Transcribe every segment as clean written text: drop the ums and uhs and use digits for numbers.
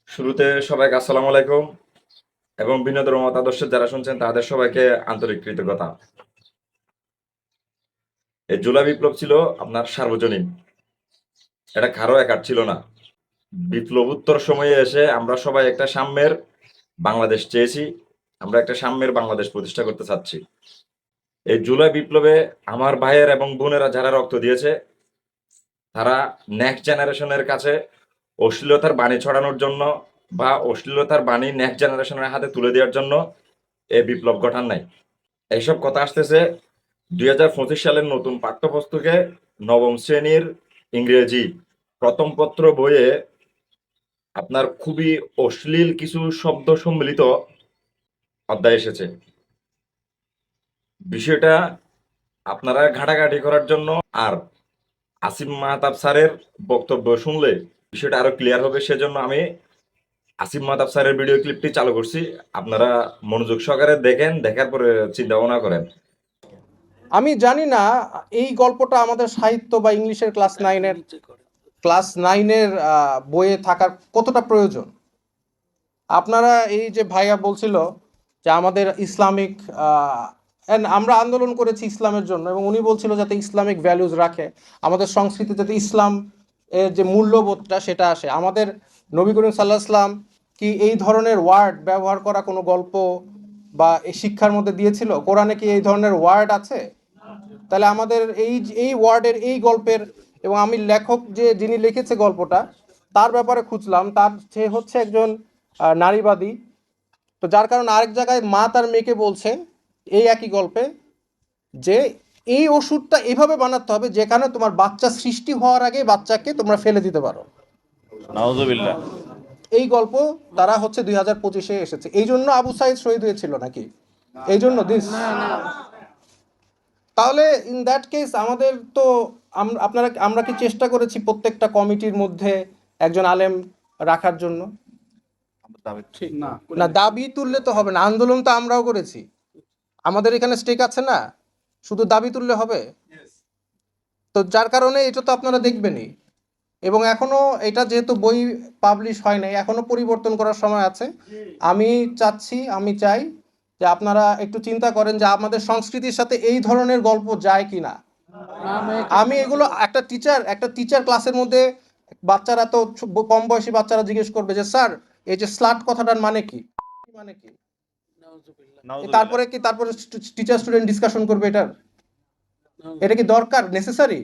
শুরুতে সবাইকে আসসালামু আলাইকুম এবং বিনোদন মতাদর্শের যারা শুনছেন তাদের সবাইকে আন্তরিক কৃতজ্ঞতা। এই জুলাই বিপ্লব ছিল আপনার সার্বজনীন, এটা কারো একার ছিল না। বিপ্লবোত্তর সময়ে এসে আমরা সবাই একটা সাম্যের বাংলাদেশ চেয়েছি, আমরা একটা সাম্যের বাংলাদেশ প্রতিষ্ঠা করতে চাচ্ছি। এই জুলাই বিপ্লবে আমার ভাইয়ের এবং বোনেরা যারা রক্ত দিয়েছে, তারা নেক্সট জেনারেশনের কাছে অশ্লীলতার বাণী ছড়ানোর জন্য বা অশ্লীলতার বাণী নেক্সট জেনারেশনের হাতে তুলে দেওয়ার জন্য এই বিপ্লব ঘটান নাই। এইসব কথা আসতেছে 2025 সালের নতুন পাঠ্যপুস্তকে নবম শ্রেণীর ইংরেজি প্রথম পত্র বইয়ে আপনার খুবই অশ্লীল কিছু শব্দ সম্মিলিত অধ্যায় এসেছে। বিষয়টা আপনারা ঘাটাঘাটি করার জন্য আর আসিফ মাহতাব স্যারের বক্তব্য শুনলে বিষয়টা আরো ক্লিয়ার হবে, সেজন্য আমি আসিফ মাহতাব স্যারের ভিডিও ক্লিপটি চালু করছি। আপনারা মনোযোগ সহকারে দেখেন, দেখার পরে চিন্তা ভাবনা করেন। আমি জানি না এই গল্পটা আমাদের সাহিত্য বা ইংলিশের ক্লাস নাইনের বইয়ে থাকার কতটা প্রয়োজন। আপনারা এই যে ভাইয়া বলছিল যে আমাদের ইসলামিক আমরা আন্দোলন করেছি ইসলামের জন্য, এবং উনি বলছিল যাতে ইসলামিক ভ্যালুজ রাখে, আমাদের সংস্কৃতি যাতে ইসলাম এর যে মূল্যবোধটা সেটা আসে। আমাদের নবী করিম সাল্লাহ ইসলাম কি এই ধরনের ওয়ার্ড ব্যবহার করা কোনো গল্প বা এই শিক্ষার মধ্যে দিয়েছিল? কোরআনে কি এই ধরনের ওয়ার্ড আছে? তাহলে আমাদের এই ওয়ার্ডের এই গল্পের, এবং আমি লেখক যিনি লিখেছে গল্পটা তার ব্যাপারে খুঁজলাম, সে হচ্ছে একজন নারীবাদী। তো যার কারণে আরেক জায়গায় মা তার মেয়েকে বলছে এই একই গল্পে যে এই ওষুধটা এভাবে বানাতে হবে যেখানে তোমার বাচ্চা সৃষ্টি হওয়ার আগে বাচ্চাকে তোমরা ফেলে দিতে পারো। নাউজুবিল্লাহ। এই গল্প তারা হচ্ছে 2025-এ এসেছে। এই জন্য আবু সাইদ শহীদ হয়েছিল নাকি? এই জন্য দিস তাহলে ইন দ্যাট কেস আমাদের তো আমরা কি চেষ্টা করেছি প্রত্যেকটা কমিটির মধ্যে একজন আলেম রাখার জন্য? না, দাবি তুললে তো হবে না, আন্দোলন তো আমরাও করেছি, আমাদের এখানে স্টেক আছে না, শুধু দাবি তুললে হবে? তো যার কারণে এটা তো আপনারা দেখবেনই। এবং এখনো এটা যেহেতু বই পাবলিশ হয় নাই, এখনো পরিবর্তন করার সময় আছে। আমি চাই যে আপনারা একটু চিন্তা করেন যে আমাদের সংস্কৃতির সাথে এই ধরনের গল্প যায় কিনা। আমি এগুলো একটা টিচার ক্লাসের মধ্যে বাচ্চারা তো কম বয়সী বাচ্চারা জিজ্ঞেস করবে যে স্যার এই যে স্লাট কথাটার মানে কি, মানে কি? তারপরে টিচার স্টুডেন্ট ডিসকাশন করবে এটা কি দরকার, নেসেসারি?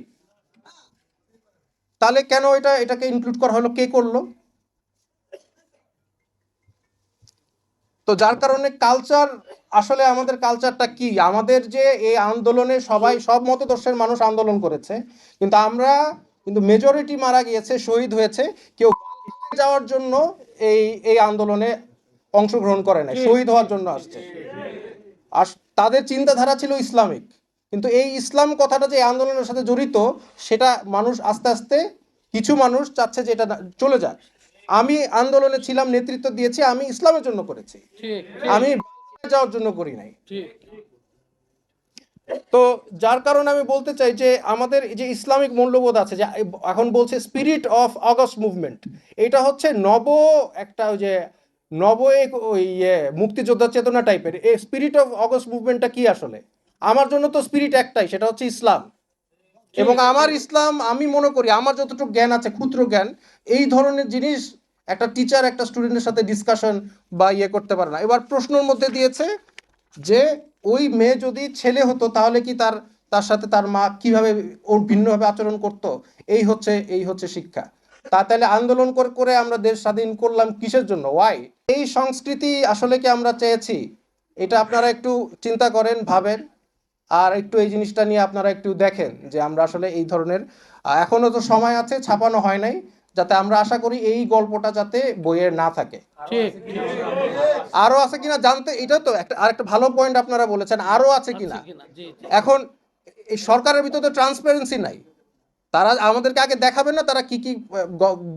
তাহলে কেন এটাকে ইনক্লুড করা হলো, কে করলো? তো যার কারণে কালচার, আসলে আমাদের কালচারটা কি? আমাদের যে এই আন্দোলনে সব মতদর্শের মানুষ আন্দোলন করেছে, কিন্তু মেজরিটি মারা গিয়েছে, শহীদ হয়েছে, কেউ যাওয়ার জন্য এই এই আন্দোলনে অংশগ্রহণ করে নাই, শহীদ হওয়ার জন্য আসছে। আর তাদের চিন্তাধারা ছিল ইসলামিক, কিন্তু এই ইসলাম কথাটা যে আন্দোলনের সাথে জড়িত সেটা মানুষ আস্তে আস্তে, কিছু মানুষ চাচ্ছে যে এটা চলে যাক। আমি আন্দোলনে ছিলাম, নেতৃত্ব দিয়েছি, আমি ইসলামের জন্য করেছি, আমি যাওয়ার জন্য করি নাই। তো যার কারণে আমি বলতে চাই যে আমাদের যে ইসলামিক মূল্যবোধ আছে, যে এখন বলছে স্পিরিট অফ অগস্ট মুভমেন্ট, এটা হচ্ছে একটা ওই যে ওই মুক্তিযোদ্ধা চেতনা টাইপের। এই স্পিরিট অফ অগস্ট মুভমেন্টটা কি আসলে? আমার জন্য তো স্পিরিট একটাই, সেটা হচ্ছে ইসলাম। এবং আমার ইসলাম, আমি মনে করি আমার যতটুকু জ্ঞান আছে, ক্ষুদ্র জ্ঞান, এই ধরনের জিনিস একটা টিচার একটা স্টুডেন্টের সাথে ডিসকাশন বা করতে পারে না। এবার প্রশ্নের মধ্যে দিয়েছে যে ওই মেয়ে যদি ছেলে হতো তাহলে কি তার সাথে তার মা কিভাবে ওর ভিন্নভাবে আচরণ করত? এই হচ্ছে শিক্ষা। তাহলে আন্দোলন করে করে আমরা দেশ স্বাধীন করলাম কিসের জন্য? ওয়াই? এই সংস্কৃতি আসলে কি আমরা চেয়েছি? এটা আপনারা একটু চিন্তা করেন, ভাবেন, আর একটু এই জিনিসটা নিয়ে আপনারা একটু দেখেন যে আমরা আসলে এই ধরনের, এখনো তো সময় আছে, ছাপানো হয় নাই, যাতে আমরা আশা করি এই গল্পটা যাতে বইয়ে না থাকে। আরো আছে কিনা জানতে, এটা তো আরেকটা ভালো পয়েন্ট আপনারা বলেছেন, আরো আছে কিনা। এখন এই সরকারের ভিতরে তো ট্রান্সপারেন্সি নাই, তারা আমাদেরকে আগে দেখাবে না তারা কি কি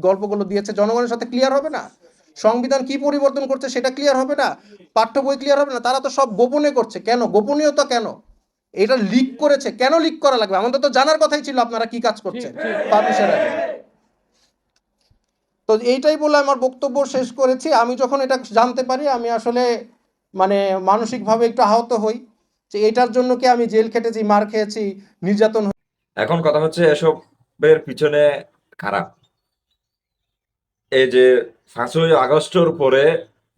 গল্পগুলো দিয়েছে, জনগণের সাথে ক্লিয়ার হবে না? সংবিধান কি পরিবর্তন করছে সেটা ক্লিয়ার হবে না? পাঠ্য বই ক্লিয়ার হবে না? তারা তো সব গোপনে করছে। কেন গোপনীয়তা? কেন এটা লিক করেছে? কেন লিক করা লাগবে? আমাদের তো জানার কথাই ছিল আপনারা কি কাজ করছেন পাবলিশার আগে। তো তো এইটাই বলে আমার বক্তব্য শেষ করেছি। আমি যখন এটা জানতে পারি আমি আসলে মানে মানসিকভাবে একটু আহত হই যে এটার জন্য কি আমি জেল খেটেছি, মার খেয়েছি, নির্যাতন। এখন কথা হচ্ছে এসবের পিছনে খারাপ এই যে 5ই আগস্টের পরে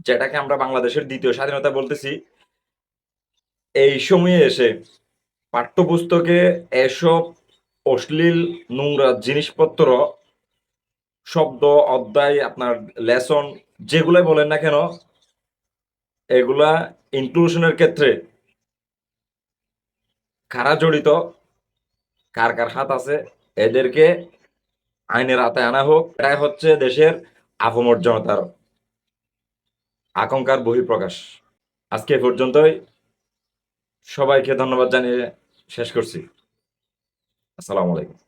যেটাকে আমরা বাংলাদেশের দ্বিতীয় স্বাধীনতা বলতেছি, এই সময়ে এসে পাঠ্যপুস্তকে এসব অশ্লীল নোংরা জিনিসপত্র, শব্দ, অধ্যায়, আপনার লেসন যেগুলাই বলেন না কেন, এগুলা ইনক্লুশনের ক্ষেত্রে কারা জড়িত, কার কার হাত আছে, এদেরকে আইনের আওতায় আনা হোক। এটাই হচ্ছে দেশের আপামর জনতার আকাঙ্ক্ষার বহিঃপ্রকাশ। আজকে এ পর্যন্তই। সবাইকে ধন্যবাদ জানিয়ে শেষ করছি। আসসালামু আলাইকুম।